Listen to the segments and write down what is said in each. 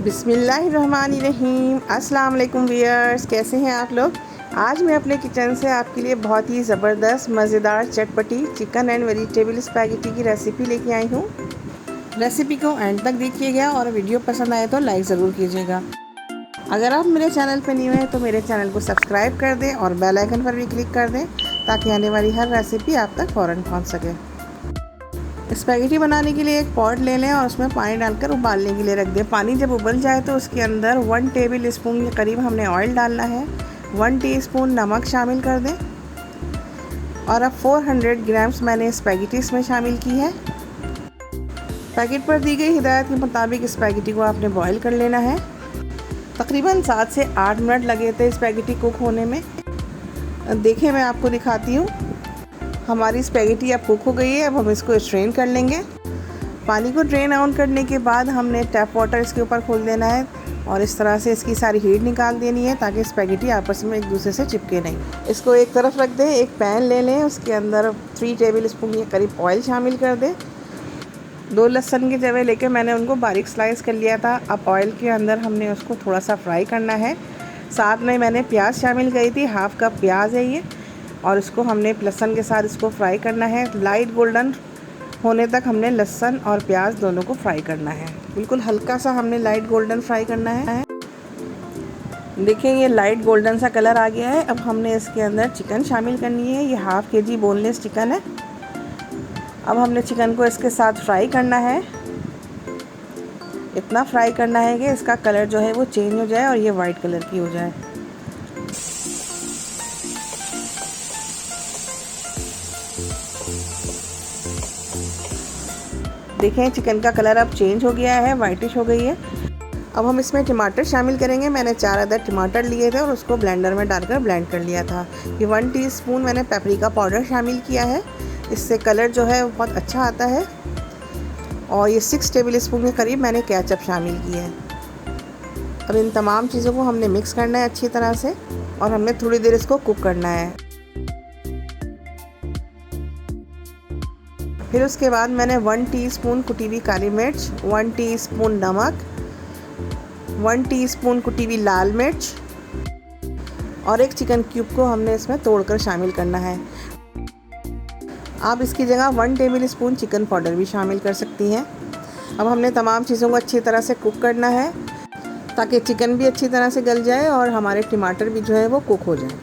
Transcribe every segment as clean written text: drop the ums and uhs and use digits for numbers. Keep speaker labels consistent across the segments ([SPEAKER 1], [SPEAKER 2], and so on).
[SPEAKER 1] बिस्मिल्लाहिर्रहमानिर्रहीम। अस्सलाम वालेकुम व्यूअर्स, कैसे हैं आप लोग। आज मैं अपने किचन से आपके लिए बहुत ही ज़बरदस्त मज़ेदार चटपटी चिकन एंड वेजिटेबल स्पैगेटी की रेसिपी लेके आई हूँ। रेसिपी को एंड तक देखिएगा और वीडियो पसंद आए तो लाइक ज़रूर कीजिएगा। अगर आप मेरे चैनल पर न्यू हैं तो मेरे चैनल को सब्सक्राइब कर दें और बेल आइकन पर भी क्लिक कर दें ताकि आने वाली हर रेसिपी आप तक फ़ौरन पहुँच सके। स्पैगेटी बनाने के लिए एक पॉट ले लें और उसमें पानी डालकर उबालने के लिए रख दें। पानी जब उबल जाए तो उसके अंदर 1 टेबल स्पून के करीब हमने ऑयल डालना है। 1 टीस्पून नमक शामिल कर दें और अब 400 ग्राम्स मैंने स्पैगेटी इसमें शामिल की है। पैकेट पर दी गई हिदायत के मुताबिक स्पैगेटी को आपने बॉईल कर लेना है। तकरीबन 7 से 8 मिनट लगे थे स्पैगेटी कुक होने में। देखिए मैं आपको दिखाती हूँ। हमारी स्पैगेटी अब कुक हो गई है। अब हम इसको स्ट्रेन कर लेंगे। पानी को ड्रेन आउट करने के बाद हमने टैप वाटर इसके ऊपर खोल देना है और इस तरह से इसकी सारी हीट निकाल देनी है ताकि स्पैगेटी आपस में एक दूसरे से चिपके नहीं। इसको एक तरफ रख दें। एक पैन ले लें, उसके अंदर 3 टेबल स्पून के करीब ऑयल शामिल कर दें। 2 लहसुन के जवे लेकर मैंने उनको बारीक स्लाइस कर लिया था। अब ऑयल के अंदर हमने उसको थोड़ा सा फ्राई करना है। साथ में मैंने प्याज शामिल करी थी, 1/2 कप प्याज है ये, और इसको हमने लहसुन के साथ इसको फ्राई करना है। लाइट गोल्डन होने तक हमने लहसुन और प्याज दोनों को फ्राई करना है। बिल्कुल हल्का सा हमने लाइट गोल्डन फ्राई करना है। देखिए ये लाइट गोल्डन सा कलर आ गया है। अब हमने इसके अंदर चिकन शामिल करनी है। ये 1/2 kg बोनलेस चिकन है। अब हमने चिकन को इसके साथ फ्राई करना है। इतना फ्राई करना है कि इसका कलर जो है वो चेंज हो जाए और ये वाइट कलर की हो जाए। देखें चिकन का कलर अब चेंज हो गया है, वाइटिश हो गई है। अब हम इसमें टमाटर शामिल करेंगे। मैंने 4 अदद टमाटर लिए थे और उसको ब्लेंडर में डालकर ब्लेंड कर लिया था। ये 1 टीस्पून मैंने पेपरिका पाउडर शामिल किया है। इससे कलर जो है बहुत अच्छा आता है। और ये 6 टेबल स्पून के करीब मैंने केचप शामिल की है। अब इन तमाम चीज़ों को हमने मिक्स करना है अच्छी तरह से और हमने थोड़ी देर इसको कुक करना है। फिर उसके बाद मैंने 1 टीस्पून कुटी हुई काली मिर्च, 1 टीस्पून नमक, 1 टीस्पून कुटी हुई लाल मिर्च और एक चिकन क्यूब को हमने इसमें तोड़कर शामिल करना है। आप इसकी जगह 1 टेबल स्पून चिकन पाउडर भी शामिल कर सकती हैं। अब हमने तमाम चीज़ों को अच्छी तरह से कुक करना है ताकि चिकन भी अच्छी तरह से गल जाए और हमारे टमाटर भी जो है वो कुक हो जाए।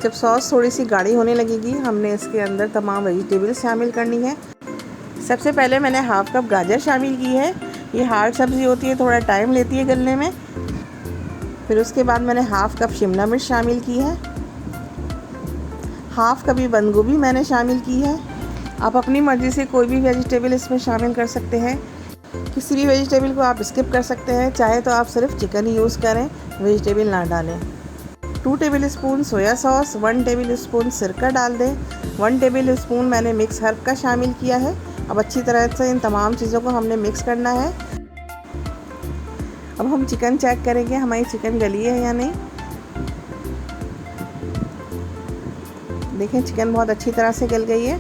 [SPEAKER 1] जब सॉस थोड़ी सी गाढ़ी होने लगेगी हमने इसके अंदर तमाम वेजिटेबल्स शामिल करनी है। सबसे पहले मैंने 1/2 कप गाजर शामिल की है। ये हार्ड सब्ज़ी होती है, थोड़ा टाइम लेती है गलने में। फिर उसके बाद मैंने 1/2 कप शिमला मिर्च शामिल की है। 1/2 कप बंद गोभी मैंने शामिल की है। आप अपनी मर्ज़ी से कोई भी वेजिटेबल इसमें शामिल कर सकते हैं। किसी भी वेजिटेबल को आप स्किप कर सकते हैं। चाहे तो आप सिर्फ चिकन ही यूज़ करें, वेजिटेबल ना डालें। 2 table spoon soya sauce, 1 table spoon सिरका डाल दें। 1 टेबल स्पून मैंने मिक्स हर्ब का शामिल किया है। अब अच्छी तरह से इन तमाम चीज़ों को हमने मिक्स करना है। अब हम चिकन चेक करेंगे हमारी चिकन गली है या नहीं। देखें चिकन बहुत अच्छी तरह से गल गई है।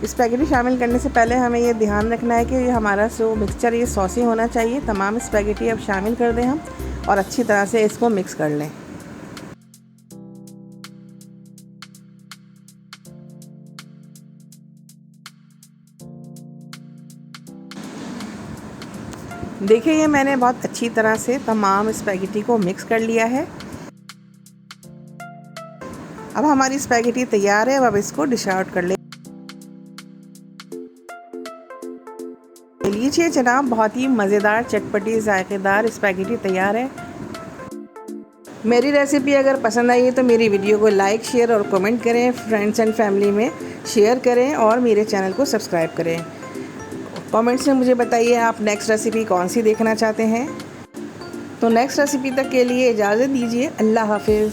[SPEAKER 1] स्पैगेटी शामिल करने से पहले हमें ये ध्यान रखना है कि ये हमारा जो मिक्सचर ये सॉसी होना चाहिए। तमाम स्पैगेटी अब शामिल कर दें हम और अच्छी तरह से इसको मिक्स कर लें। देखिए ये मैंने बहुत अच्छी तरह से तमाम स्पैगेटी को मिक्स कर लिया है। अब हमारी स्पैगेटी तैयार है। अब इसको डिश आउट कर ले लीजिए जनाब, बहुत ही मज़ेदार चटपटी जायकेदार स्पैगेटी तैयार है। मेरी रेसिपी अगर पसंद आई है तो मेरी वीडियो को लाइक, शेयर और कमेंट करें। फ्रेंड्स एंड फैमिली में शेयर करें और मेरे चैनल को सब्सक्राइब करें। कमेंट्स में मुझे बताइए आप नेक्स्ट रेसिपी कौन सी देखना चाहते हैं। तो नेक्स्ट रेसिपी तक के लिए इजाज़त दीजिए। अल्लाह हाफिज़।